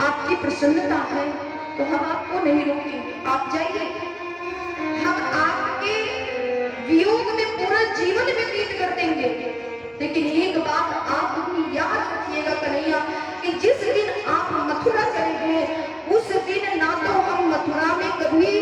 आपकी प्रसन्नता है तो हम आपको नहीं रोकेंगे, आप जाइए। हम आपके वियोग में पूरा जीवन व्यतीत कर देंगे। लेकिन एक बात आप भी याद रखिएगा कन्हैया, कि जिस दिन आप मथुरा चले गए उस दिन ना तो हम मथुरा में कभी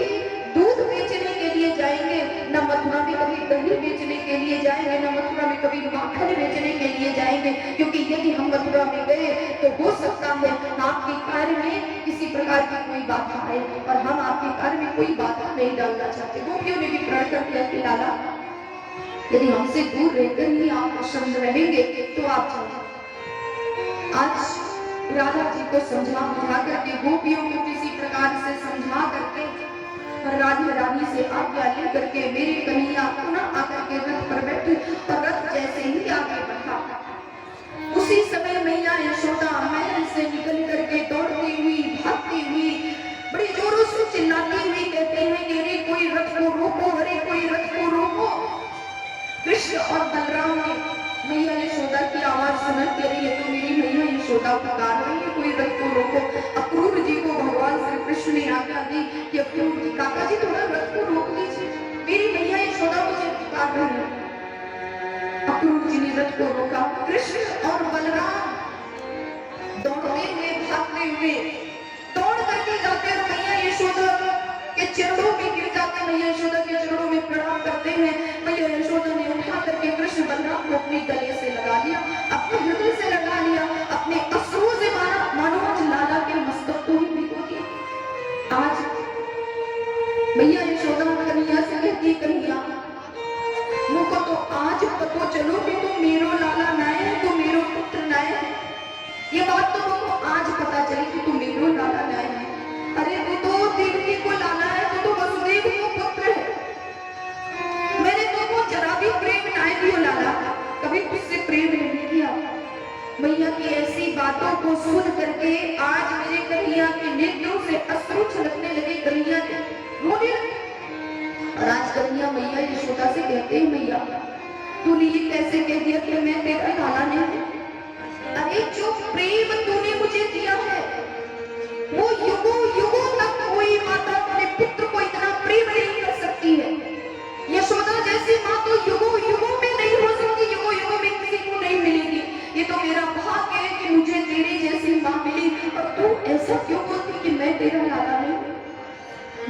दूध बेचने के लिए जाएंगे, न मथुरा में कभी दही बेचने के लिए जाएंगे, न मथुरा में कभी माखन बेचने के लिए जाएंगे। क्योंकि यदि हम मथुरा में गए तो हो सकता है आपके कार्य में किसी प्रकार की कोई बाधा आए, और हम आपके कार्य में कोई बाधा नहीं डालना चाहते। गोपियों ने भी प्रण कर दिया कि लाला यदि हमसे दूर रहकर ही आप प्रसन्न रहेंगे तो आप जाओ। आज राधा जी को समझा बुझा करके, गोपियों को किसी प्रकार से समझा करके और राधा रानी से आज्ञा ले करके मेरे कन्हैया पुनः आकर के रथ पर बैठे, और रथ जैसे ही आगे बढ़ा उसी समय मैया यशोदा महल से निकल करके दौड़ती हुई भागती हुई बड़ी जोरों से चिल्लाती हुई कहते हैं कि अरे कोई रथ को रोको, अरे कोई रथ को रोको। कृष्ण और बलराम ने मैया यशोदा की आवाज सुना कि अरे ये तो मेरी मैया यशोदा पुकार रही है, कोई रथ को रोको। अक्रूर जी को भगवान श्री कृष्ण ने आज्ञा दी कि अक्रूर जी, काका जी थोड़ा रथ को रोक दीजिए, मेरी मैया यशोदा मुझे पुकार रही है। अक्रूर जी ने रथ को रोका। कृष्ण और बलराम दौड़ते हुए भागते हुए दौड़ करके जाते हैं, मैया यशोदा के चरणों में गिर जाते, मैया यशोदा के चरणों में प्रणाम करते हैं। मैया यशोदा ने उठा करके कृष्ण बलराम को अपने गले से लगा लिया, अपने हृदय से लगा लिया, अपने अश्रुओं से मानो आज लाला के मस्तक को ही भिगो दिया। आज मैया यशोदा कन्हैया से कहती, कन्हैया मुझको तो आज पता चलो कि तुम मेरो लाला नाय है, तुम मेरो पुत्र नाय है। ये बात तो मुझको आज पता चली कि तुम मेरो लाला नाय है। अरे तू तो देवकी को लाला है, तू तो वसुदेव को पुत्र है। मैंने तुमको जरा भी प्रेम नाय दियो लाला, कभी तुझसे प्रेम नहीं किया। मैया की ऐसी बातों को सुन करके आज मेरे कन्हैया के नेत्रों से अश्रु छलकने लगे, कन्हैया रोने लगे। और आज कन्हैया मैया यशोदा से कहते हैं, मैया तूने ये कैसे कह दिया कि मैं तेरा लाला नहीं? अरे जो प्रेम तूने मुझे दिया है वो युगों युगों तक कोई माता अपने पुत्र को इतना प्रेम नहीं कर सकती है। यशोदा जैसी माँ तो युगों युगों में नहीं हो सकती, युगों युगों में किसी को नहीं मिलेगी। ये तो मेरा भाग्य है कि मुझे तेरे जैसी माँ मिली, और तू ऐसा क्यों बोलती कि मैं तेरा लाला नहीं?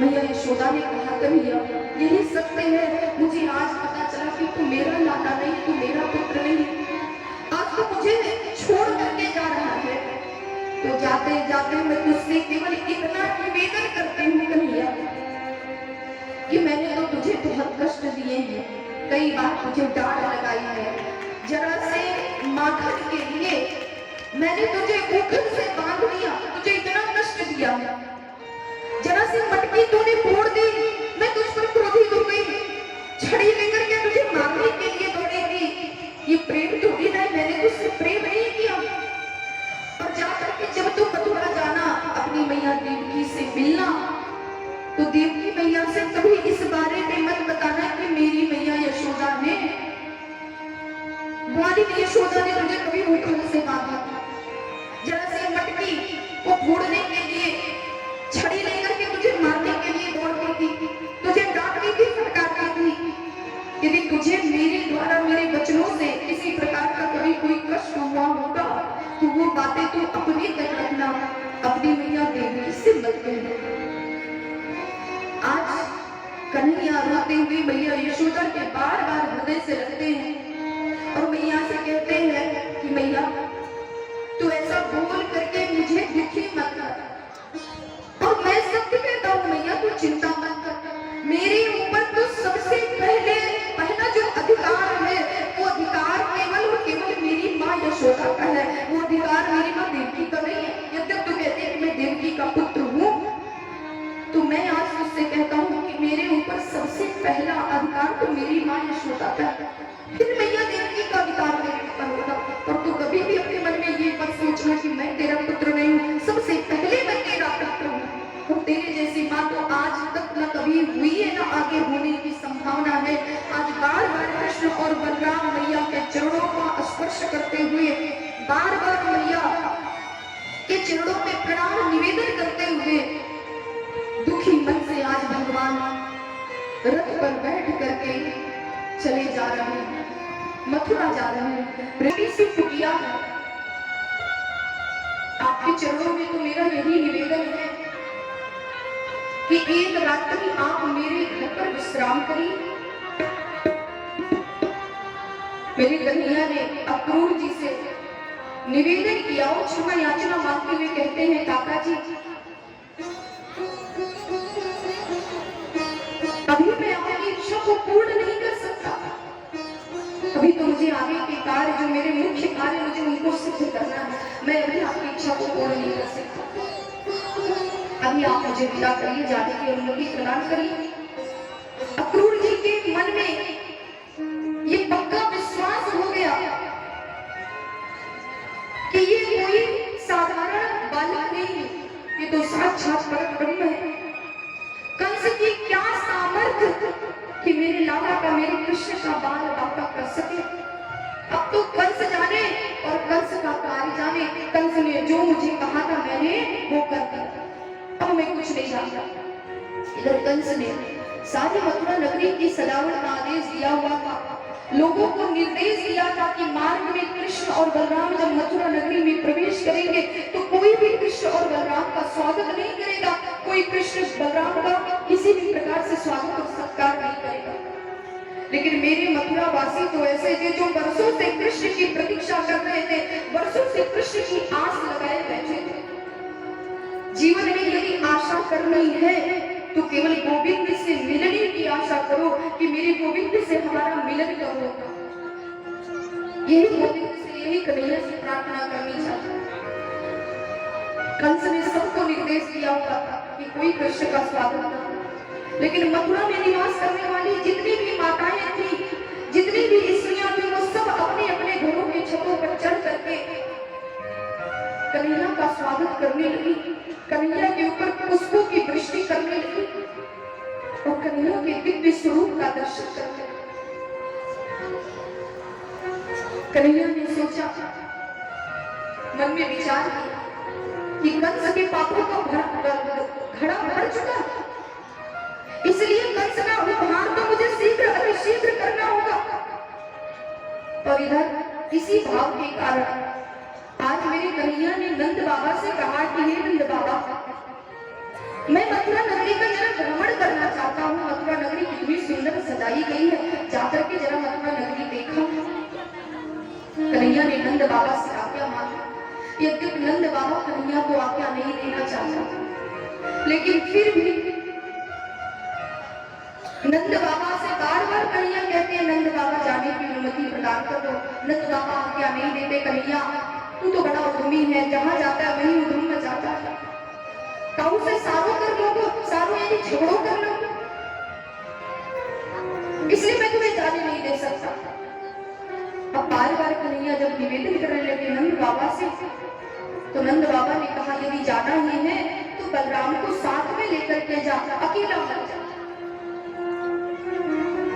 मैया यशोदा ने कहा, कन्हैया यही सत्य है, मुझे आज पता चला कि तू मेरा लाला नहीं, तू मेरा पुत्र नहीं। आज तो मुझे छोड़ करके जा रहा है, तो जाते जाते मैं तुझसे केवल इतना निवेदन करती हूँ कन्हैया कि मैंने तो तुझे बहुत कष्ट दिए हैं, कई बार तुझे डांट लगाई है, जरा से माखन के लिए मैंने तुझे उखल से बांध दिया, तुझे इतना कष्ट दिया, जरा सी मटकी तूने फोड़ दी, मैं तुझ पर क्रोधित हो गई, छड़ी लेकर के तुझे मारने के लिए दौड़ेगी। ये प्रेम थोड़ी नहीं, मैंने तुझसे प्रेम नहीं किया। और जाकर के जब तू मथुरा जाना अपनी मैया देवकी से मिलना, तो देवकी मैया से कभी इस बारे में मत बताना कि मेरी मैया यशोदा ने, ग्वालिनी यशोदा ने तुझे कभी उखल से बांधा। जरा सी मटकी को फोड़ने के लिए, छड़ी लेकर के तुझे मारने के लिए दौड़ती थी, तुझे डांटती थी, फटकारती थी। यदि तुझे मेरे द्वारा मेरे वचनों से किसी प्रकार का कभी कोई कष्ट हुआ होगा तो वो बातें तू अपने तक रखना, अपनी मैया देवी से मत कहना। आज कन्हैया रोते हुए मैया यशोदा के बार बार हृदय से लगते हैं और मैया से कहते हैं कि मैया तू ऐसा बोल करके मुझे दुखी मत कर, और मैं सत्य कहता हूँ मैया तू चिंता मत कर, मेरे ऊपर तो सबसे पहला जो अधिकार है वो अधिकार केवल और केवल मेरी माँ यशोदा का है, वो अधिकार मेरी माँ देवकी का नहीं है। यद्यप तू कहते हैं कि मैं देवकी का पुत्र हूँ, तो मैं आज तुझसे कहता हूँ कि मेरे ऊपर सबसे पहला अधिकार तो मेरी माँ यशोदा का है, फिर मैया देवकी का अधिकार मेरे ऊपर होगा। और तू कभी भी अपने मन में ये मत सोचना कि मैं तेरा पुत्र नहीं हूँ, सबसे पहले मैं तेरा पुत्र हूँ। और तेरे जैसी माँ तो आज तक न कभी हुई है, न आगे होने की संभावना है। आज बार बार कृष्ण और बलराम मैया के चरणों का स्पर्श करते हुए बार बार मैया के चरणों में प्रणाम निवेदन करते हुए दुखी मन से आज भगवान रथ पर बैठ करके चले जा रहे हैं, मथुरा जा रहे हैं। प्रेमी से कुटिया है, आपके चरणों में तो मेरा यही निवेदन है कि एक रात्रि आप मेरे घर पर विश्राम करिए। मेरे कन्हैया ने अक्रूर जी से निवेदन किया और क्षमा याचना मांगते हुए कहते हैं, काका जी अभी मैं आपकी इच्छा को पूर्ण नहीं कर सकता, अभी तो मुझे आगे के कार्य जो मेरे मुख्य कार्य मुझे उनको सिद्ध करना है, मैं अभी आपकी इच्छा को पूर्ण नहीं कर सकता, अभी आप मुझे विदा करिए, जाने की अनुमति प्रदान करिए। अक्रूर जी के मन में ये पक्का विश्वास हो गया कि ये कोई साधारण बालक नहीं है, ये तो साक्षात परब्रह्म है। कंस की क्या सामर्थ्य कि मेरे लाला का, मेरे कृष्ण का बाल बाका कर सके। अब तो कंस जाने और कंस का कार्य जाने, कंस ने जो मुझे कहा था मैंने वो कर दिया, अब मैं कुछ नहीं जानता। इधर कंस ने सारी मथुरा नगरी की सजावट का आदेश दिया हुआ था, लोगों को निर्देश दिया था कि मार्ग में कृष्ण और बलराम जब मथुरा नगरी में प्रवेश करेंगे तो कोई भी कृष्ण और बलराम का स्वागत नहीं करेगा, कोई कृष्ण बलराम का किसी भी प्रकार से स्वागत और सत्कार नहीं करेगा। लेकिन मेरे मथुरा वासी तो ऐसे थे जो वर्षों से कृष्ण की प्रतीक्षा कर रहे थे, वर्षों से कृष्ण की आस लगाए बैठे थे। जीवन में यदि आशा करनी है तो केवल गोविंद से मिलने की आशा करो कि मेरे गोविंद से हमारा मिलन कब होगा। यही गोविंद से, यही कन्हैया से प्रार्थना करनी चाहिए। कंस ने सबको निर्देश दिया हुआ था कि कोई कृष्ण का स्वागत न, लेकिन मथुरा में निवास करने वाली जितनी भी माताएं थी, जितनी भी स्त्रियां थी, वो सब अपने अपने घरों की छतों पर चढ़ करके कन्हैया का स्वागत करने लगी, कन्हैया के ऊपर पुष्पों की वृष्टि करने लगी और कन्हैया के दिव्य स्वरूप का दर्शन करने लगी। कन्हैया ने सोचा, मन में विचार किया कि कंस के पापों का घड़ा भर चुका, इसलिए कंस का उपहार तो मुझे शीघ्र अतिशीघ्र करना होगा। और इधर इसी भाव के कारण आज मेरे कन्हैया ने नंद बाबा से कहा कि हे नंद बाबा, मैं मथुरा नगरी का जरा भ्रमण करना चाहता हूँ, मथुरा नगरी कितनी सुंदर सजाई गई है, जाकर के जरा मथुरा नगरी देखा। कन्हैया ने नंद बाबा से आज्ञा मांगी, यद्यपि नंद बाबा कन्हैया को आज्ञा नहीं देना चाहता, लेकिन फिर भी नंद बाबा से बार बार कन्हैया कहते हैं, नंद बाबा जाने की अनुमति प्रदान कर दो। नंद बाबा आज्ञा नहीं देते, कन्हैया तू तो बड़ा उद्यमी है, जहां जाता है वहीं उद्यम मचाता है, काऊ से सारों कर लो, सारों यानी झगड़ों कर लो, इसलिए मैं तुम्हें जाने नहीं दे सकता। अब बार बार कन्हैया जब निवेदन करने लगे नंद बाबा से, तो नंद बाबा ने कहा यदि जाना ही है तो बलराम को साथ में लेकर के जा, अकेला मत जा।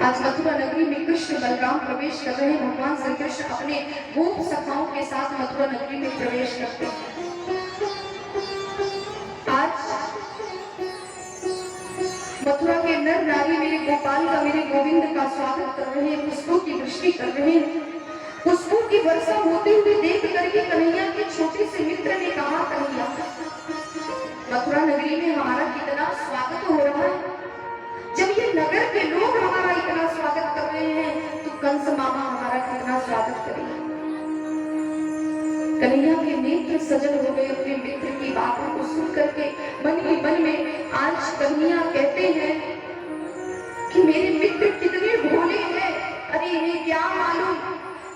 आज मथुरा नगरी में कृष्ण बलराम प्रवेश कर रहे हैं, भगवान श्री कृष्ण अपने गोप सखाओं के साथ मथुरा नगरी में प्रवेश करते हैं। आज मथुरा के नर नारी मेरे गोपाल का, मेरे गोविंद का स्वागत कर रहे हैं, पुष्पों की वृष्टि कर रहे हैं। पुष्पों की वर्षा होते हुए देख करके कन्हैया के छोटे से मित्र ने कहा, कन्हैया मथुरा नगरी में हमारा कितना स्वागत हो रहा है, जब ये नगर के लोग हमारा इतना स्वागत कर रहे हैं तो कंस मामा हमारा कितना स्वागत करेंगे। कन्हैया के नेत्र सजल हो गए अपने मित्र की बातों को सुन करके। मन ही मन में आज कन्हैया कहते हैं कि मेरे मित्र कितने भोले हैं, अरे इन्हें क्या मालूम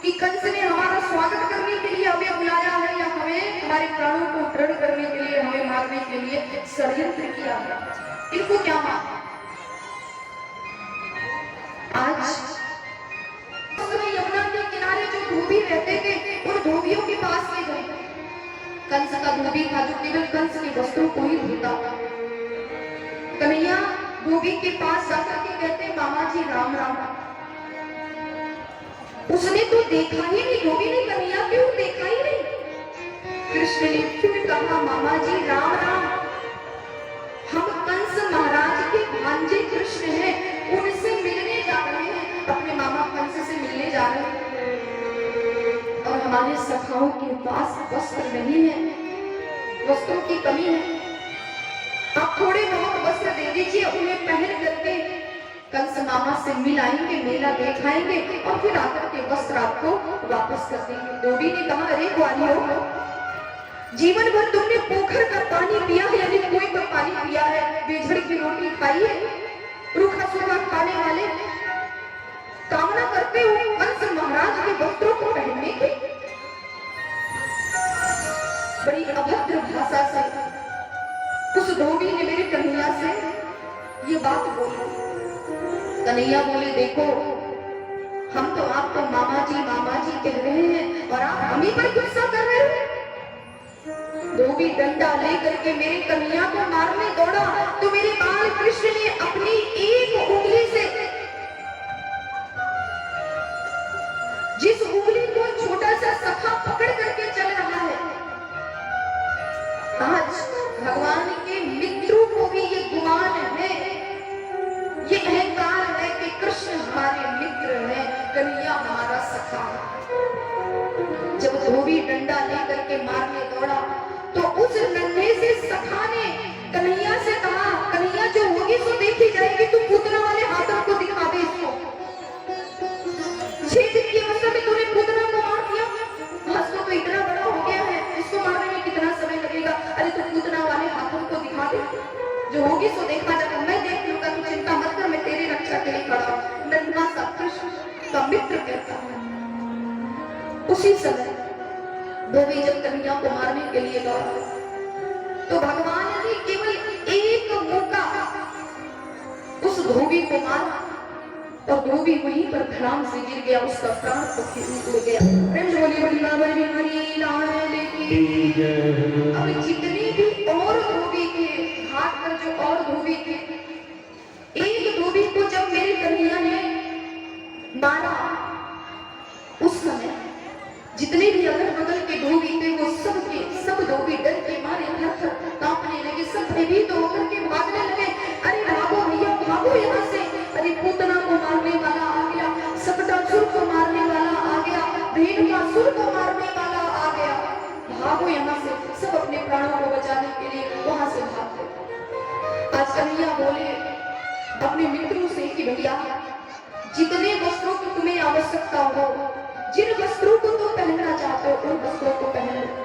कि कंस ने हमारा स्वागत करने के लिए हमें बुलाया है या हमें हमारे प्राणों को दृढ़ करने के लिए, हमें मारने के लिए षड्यंत्र किया है, इनको क्या मालूम। आज यमुना के किनारे जो धोबी रहते थे उन धोबियों के पास ले गए। कंस का धोबी था जो केवल कंस के वस्त्रों को ही धोता। कन्हैया धोबी के पास जाकर के कहते, मामा जी राम राम। उसने तो देखा ही नहीं, धोबी ने कन्हैया क्यों देखा ही नहीं, कृष्ण ने फिर कहा, मामा जी राम राम, हम कंस महाराज के भांजे कृष्ण हैं, उनसे मिलने जा रहे हैं, अपने मामा कंस से मिलने जा रहे हैं और हमारे सखाओं के पास वस्त्र नहीं है, वस्त्रों की कमी है, आप थोड़े बहुत वस्त्र दे दीजिए, उन्हें पहन करके कंस मामा से मिलाएंगे, मेला दिखाएंगे और फिर आकर के वस्त्र आपको वापस कर देंगे। धोबी ने कहा, अरे ग्वालियों, जीवन भर तुमने पोखर का पानी पिया है, यानी कुएं का पानी पिया है, बेझड़ की रोटी खाई है, रूखा सूखा खाने वाले, कामना करते हो कंस महाराज के वस्त्रों को पहनने की। बड़ी अभद्र भाषा से उस धोबी ने मेरे कन्हैया से ये बात बोली। कन्हैया बोले, देखो हम तो आपको मामा जी कह रहे हैं और आप हम ही पर गुस्सा कर रहे हो। धोबी डंडा लेकर के मेरे कन्हैया को मारने दौड़ा तो मेरे बाल कृष्ण ने अपनी एक उंगली से, जिस उंगली को छोटा सा सखा पकड़ करके चल रहा है, आज भगवान के मित्रों को भी ये गुमान है, ये अहंकार है कि कृष्ण हमारे मित्र हैं, कन्हैया हमारा सखा है। जब धोबी डंडा लेकर के मारने दौड़ा तो उस नन्हे से सखा ने कन्हैया से कहा, कन्हैया जो होगी सो देखी जाएगी, तू पूतना वाले हाथों को दिखा दे इसको। 6 दिन की अवस्था में तूने पूतना को मार दिया, हंसो तो इतना बड़ा हो गया है, इसको मारने में कितना समय लगेगा, अरे तू पूतना वाले हाथों को दिखा दे, जो होगी सो देखा जाएगा, मैं देख लूंगा, तू चिंता मत कर, मैं तेरी रक्षा के लिए खड़ा हूं। नन्हा सा कृष्ण का मित्र कहता है। उसी समय धोबी जब कन्हैया को मारने के लिए दौड़ा तो भगवान ने केवल एक मौका उस धोबी को मारा और धोबी वहीं पर धड़ाम से गिर गया, उसका प्राण पक्षी उड़ गया। अब जितने भी और धोबी थे, घाट पर जो और धोबी थे, एक धोबी को जब मेरे कन्हैया ने मारा, उस समय जितने भी अगल बगल के धोबी थे वो सब धोबी डर के मारे थर-थर कांपने लगे, सब भयभीत होकर के भागने लगे। अरे भागो भैया भागो यहाँ से, अरे पूतना को मारने वाला आ गया, सकटासुर को मारने वाला आ गया, भेड़कासुर को मारने वाला आ गया, भागो यहाँ से। सब अपने प्राणों को बचाने के लिए वहां से भाग गए। आज कन्हैया बोले अपने मित्रों से कि भैया जितने वस्त्रों की तुम्हें आवश्यकता हो, जिन वस्त्रों को तुम पहनना चाहते हो उन वस्त्रों को पहन लो।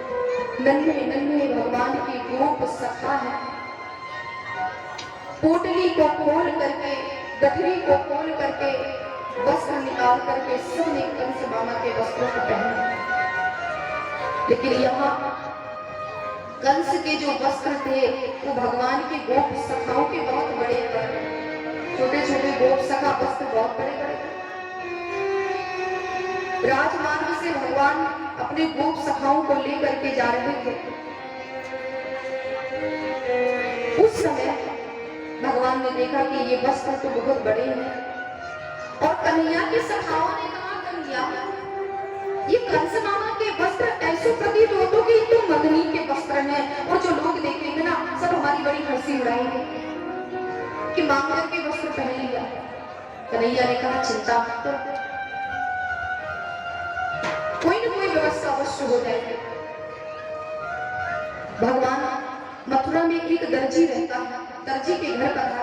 नन्हे नन्हे भगवान की गोप सखा है, पोटली को खोल करके, गठरी को खोल करके, वस्त्र निकाल करके सबने कंस मामा के वस्त्रों को पहना। लेकिन यहाँ कंस के जो वस्त्र थे वो भगवान के गोप सखाओं के बहुत बड़े थे, छोटे छोटे गोप सखा वस्त्र बहुत बड़े बड़े। राजमार्ग से भगवान अपने गोप सखाओं को लेकर के जा रहे थे। उस समय भगवान ने देखा कि ये वस्त्र तो बहुत बड़े हैं और कन्हैया के सखाओं ने कहा, कन्हैया ये कंस मामा के वस्त्र ऐसे प्रतीत होते कि तो मदनी के वस्त्र हैं और जो लोग देखेंगे ना सब हमारी बड़ी हंसी उड़ाएंगे कि मामा के वस्त्र पहन लिया। कन्हैया ने कहा, चिंता मत करो, कोई न कोई व्यवस्था अवश्य हो जाएगी। भगवान मथुरा में एक दर्जी रहता है, दर्जी के घर का था।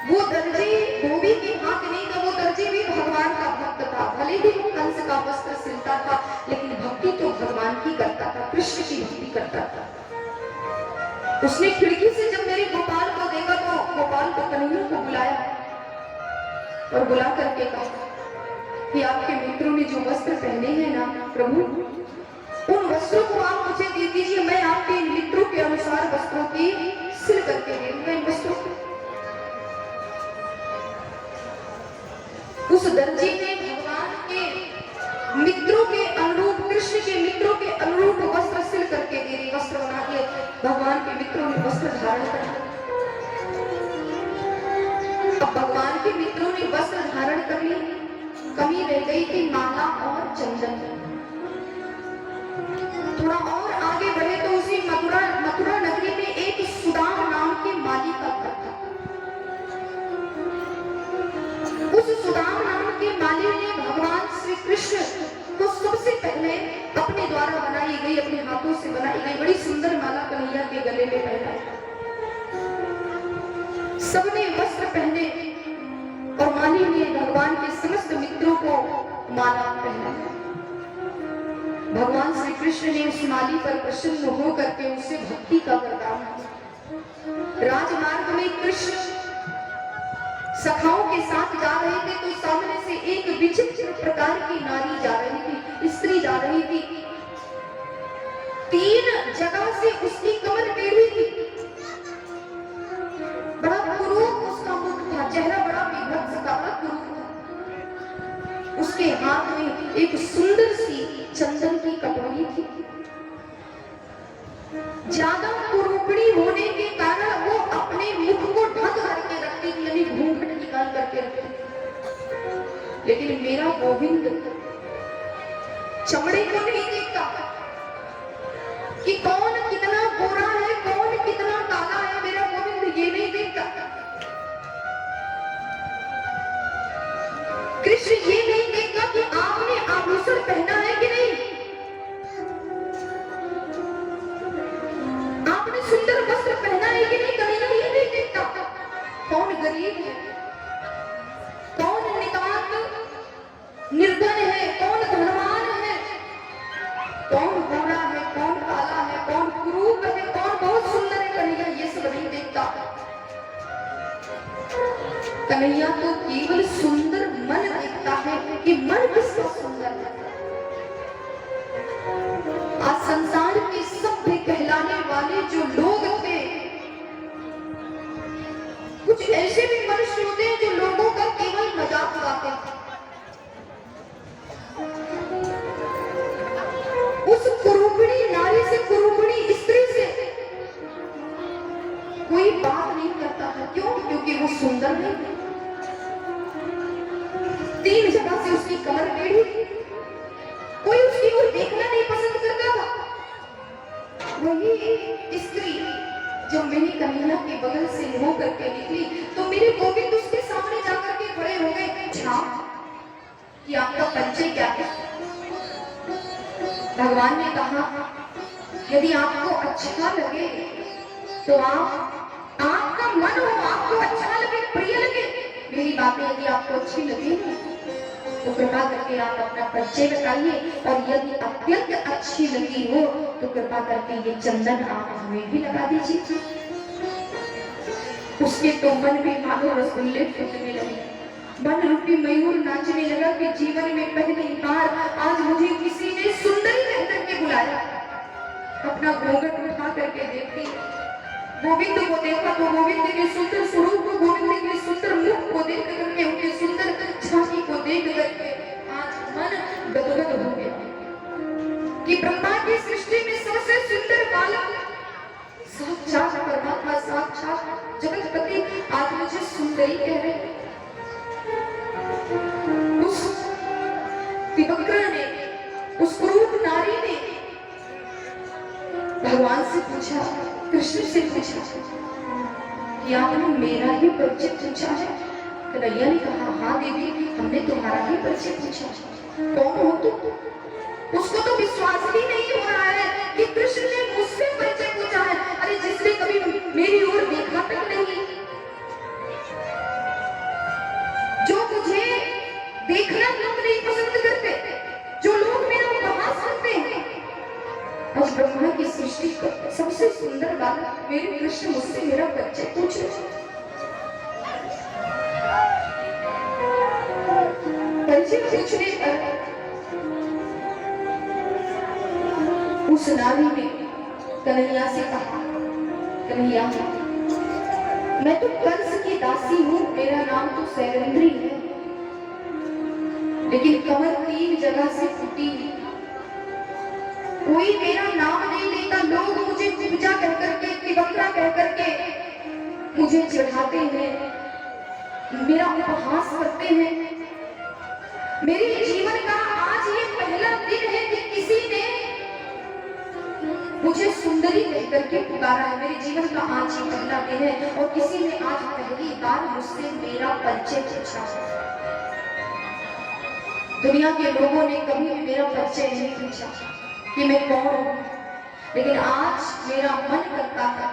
वो दर्जी धोबी के हाथ नहीं था, वो दर्जी भी भगवान का भक्त था। भले ही वो कंस का वस्त्र सिलता था लेकिन भक्ति तो भगवान की करता था, कृष्ण की भक्ति करता था। उसने खिड़की से जब मेरे गोपाल को देखा तो गोपाल को कन्हैया को बुलाया और बुला करके कहा कि आपके मित्रों ने जो वस्त्र पहने हैं ना प्रभु, उन वस्त्रों को आप मुझे दे दीजिए, मैं आपके मित्रों के अनुसार वस्त्रों की सिल करके दे दूंगा इन वस्त्रों को। उस दर्जी ने भगवान के मित्रों के अनुरूप, कृष्ण के मित्रों के अनुरूप वस्त्र सिल करके दे दी, वस्त्र बना के भगवान के मित्रों ने वस्त्र धारण कर। अब भगवान के मित्रों ने वस्त्र धारण कर ली, कमी रह गई थी माला और चंदन। थोड़ा और आगे बढ़े तो उसी मथुरा नगरी में एक सुदाम नाम के माली का घर था। उस सुदाम नाम के माली ने भगवान श्री कृष्ण को सबसे पहले अपने द्वारा बनाई गई, अपने हाथों से बनाई गई बड़ी सुंदर माला कन्हैया के गले में पहनाई। सबने वस्त्र पहने और माली ने भगवान के समस्त मित्रों को माला पहनाई। भगवान श्री कृष्ण ने उस माली पर प्रसन्न होकर के उसे भक्ति का वरदान दिया। राजमार्ग में कृष्ण सखाओं के साथ जा रहे थे तो सामने से एक विचित्र प्रकार की नारी जा रही थी, स्त्री जा रही थी। 3 जगह से उसकी कमर टेढ़ी थी, बड़ा कुरूप उसका मुख था, चेहरा बड़ा विभत्स था, बड़ा कुरूप था। उसके हाथ में एक सुंदर सी चंदन की कटोरी थी। ज्यादा कुरूपणी होने के कारण वो अपने मुख को ढक करके रखती थी, यानी घूंघट निकाल करके रखती थी। लेकिन मेरा गोविंद चमड़े को नहीं देखता कि कौन कितना गोरा है, कौन कितना काला है। मेरा गोविंद ये नहीं देखता। कृष्ण ये नहीं देखता कि आपने आभूषण पहना है कि नहीं, आपने सुंदर वस्त्र पहना है कि नहीं। कन्हैया ये नहीं देखता कौन गरीब है, कौन नितांत निर्धन है, कौन धनवान है, कौन गोरा है, कौन काला है, कौन कुरूप है, कौन बहुत सुंदर है। कन्हैया ये सब नहीं देखता। कन्हैया तो केवल सुंदर मन देखता है कि मन किसका सुंदर है। आज संसार के सभ्य कहलाने वाले जो लोग थे, कुछ ऐसे भी मनुष्य होते हैं जो लोगों का केवल मजाक उड़ाते हैं। उस कुरूपणी नारी से, कुरूपणी स्त्री से कोई बात नहीं करता था। क्यों? क्योंकि वो सुंदर नहीं। 3 जगह से उसकी कमर टेढ़ी, कोई उसकी ओर देखना नहीं पसंद करता था। वही स्त्री जब मेरी कन्हैया के बगल से हो करके निकली तो मेरे गोविंद उसके सामने जाकर के खड़े हो गए। कि आपका परिचय क्या है? भगवान ने कहा यदि आपको अच्छा लगे तो आपका मन हो, आपको अच्छा लगे, प्रिय लगे, मेरी बातें यदि आपको अच्छी लगी तो कृपा करके आप अपना परिचय बताइए, और यदि अत्यंत अच्छी लगी हो तो कृपा करके ये चंदन आप हमें भी लगा दीजिए। उसके तो मन में मानो रसगुल्ले फूटने लगे, मन रूपी मयूर नाचने लगा कि जीवन में पहली बार आज मुझे किसी ने सुंदरी कह करके बुलाया। अपना घूंघट उठा करके देखती, गोविंद को देखा तो गोविंद के सुंदर स्वरूप को, गोविंद के सुंदर मुख को देख करके, उनके सुंदर छाती को देख करके आज मन गदगद हो गया कि ब्रह्मा की सृष्टि में सबसे सुंदर बालक साक्षात परमात्मा, साक्षात जगतपति आज मुझे सुंदरी कह रहे। उस विवक्र ने, उस कुरूप नारी ने भगवान से पूछा, कृष्ण से पूछा कि आपने मेरा ही परिचय पूछा है? कन्हैया ने कहा हाँ देवी, हमने तुम्हारा ही परिचय पूछा। कौन हो तुम? उसको तो विश्वास भी नहीं हो रहा है कि कृष्ण ने मुझसे परिचय पूछा है। अरे जिसने कभी मेरी ओर देखा तक नहीं, जो मुझे देखना लोग नहीं पसंद करते, जो लोग मेरा उपहास करते हैं, आज ब्रह्मा की सृष्टि का सबसे सुंदर बालक मेरे कृष्ण मुझसे मेरा परिचय पूछ रहे। परिचय पूछने पर उस नारी ने कन्हैया से कहा, कन्हैया मैं तो कंस की दासी हूँ, मेरा नाम तो सैरंद्री है, लेकिन कमर 3 जगह से फूटी है, कोई मेरा नाम नहीं लेता, लोग मुझे पूजा कह करके, तिवक्रा कह करके मुझे चढ़ाते हैं, मेरा उपहास करते हैं। मेरे जीवन का आज ये पहला दिन है कि किसी ने मुझे सुंदरी कह करके पुकारा है। मेरे जीवन का आज ही पहला दिन है और किसी ने आज पहली बार मुझसे मेरा परिचय पूछा। दुनिया के लोगों ने कभी भी मेरा परिचय नहीं पूछा कि मैं कौन हूं, लेकिन आज मेरा मन करता है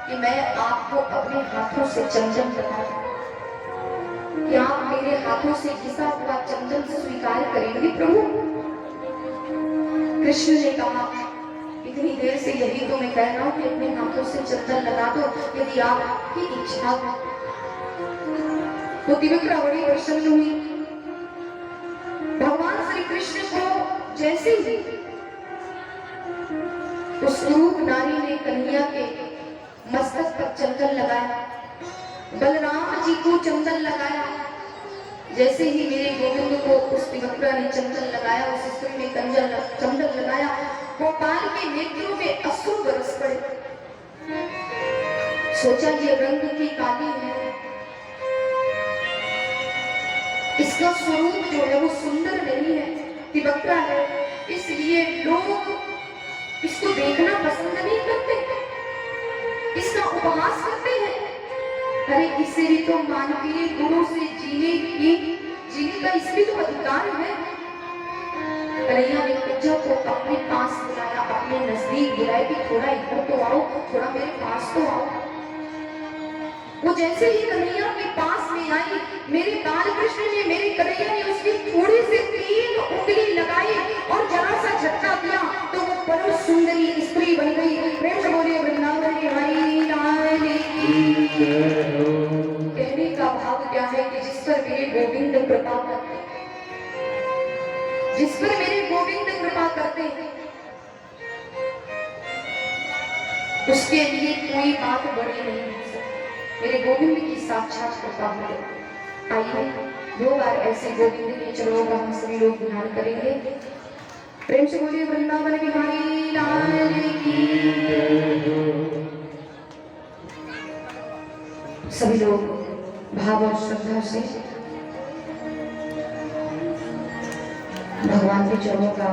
कि मैं आपको अपने हाथों से चंदन लगाऊं, कि आप मेरे हाथों से घिसा हुआ चंदन स्वीकार करेंगे प्रभु। कृष्ण ने कहा, इतनी देर से यही तो मैं कह रहा हूं कि अपने हाथों से चंदन लगा दो, यदि आपकी इच्छा हो। तो त्रिविक्रा बड़ी प्रसन्न हुई। भगवान श्री कृष्ण को जैसे ही उस रूप नारी ने कन्हैया के मस्तक पर चंदन लगाया, बलराम जी को चंदन लगाया, जैसे ही मेरे गोविंद को उस त्रिविक्रा ने चंदन लगाया, उस स्त्री ने चंदन लगाया, गोपाल के नेत्रों में अश्रु बरस पड़े। सोचा ये रंग की काली है, इसका स्वरूप जो है वो सुंदर नहीं है, त्रिविक्रा है, इसलिए लोग इसको देखना पसंद नहीं करते, इसका उपहास करते हैं। अरे इसे भी तो मानवीय गुणों से जीने का इसे भी तो अधिकार है। कन्हैया ने कुंजा को अपने पास बुलाया, अपने नजदीक बुलाया कि थोड़ा इधर तो आओ, थोड़ा मेरे पास तो आओ। वो जैसे ही कन्हैया के पास में आई, मेरे बाल कृष्ण ने, मेरे कन्हैया ने उसकी थोड़ी सी 3 उंगली लगाई और जरा सा झटका दिया तो वो परम सुंदरी स्त्री बन गई। प्रेम से बोलिए वृंदावन की हरी लाल की। कहने का भाव क्या है कि जिस पर मेरे गोविंद कृपा करते, जिस पर मेरे गोविंद कृपा करते हैं, उसके लिए कोई बात बड़ी नहीं हो सकती। मेरे गोविंद की साक्षात कृपा हो। आइए 2 बार ऐसे गोविंद के चरणों का हम सभी लोग ध्यान करेंगे। प्रेम से बोलिए वृंदावन बिहारी लाल की। सभी लोग भाव और श्रद्धा से भगवान के चरणों का